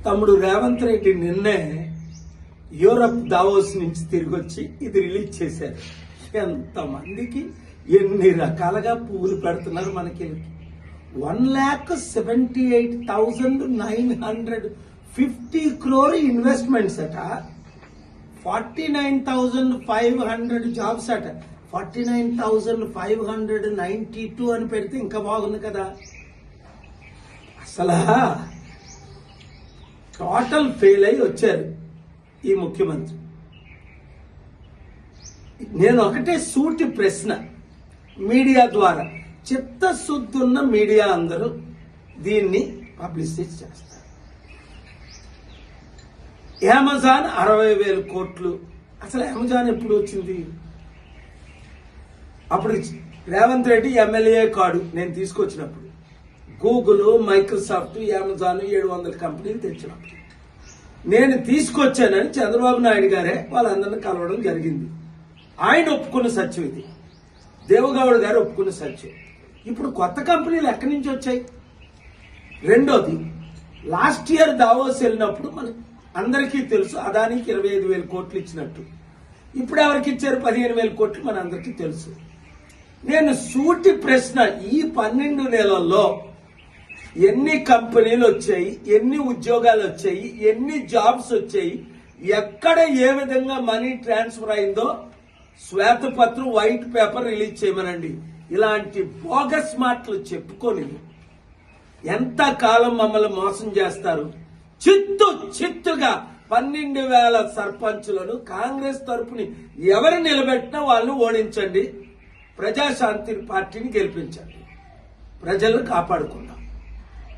తమ్ముడు రేవంత్ రెడ్డి నిన్నే Europe Davos నుంచి తిరిగి వచ్చి ఇది రిలీజ్ చేశారు. ఎంతమందికి ఎన్ని రకాలుగా పువ్వులు పెడుతున్నారు మనకి. 1,78,950 crore ఇన్వెస్ట్మెంట్స్ అట, 49,500 జాబ్స్ అట. 49,592 అని పెడితే ఇంకా బాగుంది కదా. అసలు టోటల్ ఫెయిల్ అయి వచ్చారు ఈ ముఖ్యమంత్రి. నేను ఒకటే సూటి ప్రశ్న, మీడియా ద్వారా చిత్తశుద్ధున్న మీడియా అందరూ దీన్ని పబ్లిసిటీ చేస్తారు. అమెజాన్ 60,000 కోట్లు. అసలు అమెజాన్ ఎప్పుడు వచ్చింది? అప్పుడు రేవంత్ రెడ్డి ఎమ్మెల్యే కాడు నేను తీసుకొచ్చినప్పుడు. గూగుల్, మైక్రోసాఫ్ట్, అమెజాన్ 700 కంపెనీలు తెచ్చినప్పుడు నేను తీసుకొచ్చానని చంద్రబాబు నాయుడు గారే వాళ్ళందరినీ కలవడం జరిగింది. ఆయన ఒప్పుకున్న సత్యం ఇది, దేవగౌడ్ గారు ఒప్పుకున్న సత్యం. ఇప్పుడు కొత్త కంపెనీలు ఎక్కడి నుంచి వచ్చాయి? రెండోది, లాస్ట్ ఇయర్ దావోస్ వెళ్ళినప్పుడు మన అందరికీ తెలుసు అదానికి 25,000 కోట్లు ఇచ్చినట్టు. ఇప్పుడు ఎవరికి ఇచ్చారు? 15,000 కోట్లు మన అందరికీ తెలుసు. నేను సూటి ప్రశ్న, ఈ 12 నెలల్లో ఎన్ని కంపెనీలు వచ్చాయి, ఎన్ని ఉద్యోగాలు వచ్చాయి, ఎన్ని జాబ్స్ వచ్చాయి, ఎక్కడ ఏ విధంగా మనీ ట్రాన్స్ఫర్ అయిందో శ్వేతపత్రం, వైట్ పేపర్ రిలీజ్ చేయమనండి. ఇలాంటి బోగస్ మాటలు చెప్పుకొని ఎంత కాలం మమ్మల్ని మోసం చేస్తారు? చిత్తుగా 12,000 సర్పంచులను కాంగ్రెస్ తరపుని ఎవరు నిలబెట్టినా వాళ్ళని ఓడించండి, ప్రజాశాంతి పార్టీని గెలిపించండి, ప్రజలను కాపాడుకుందాం.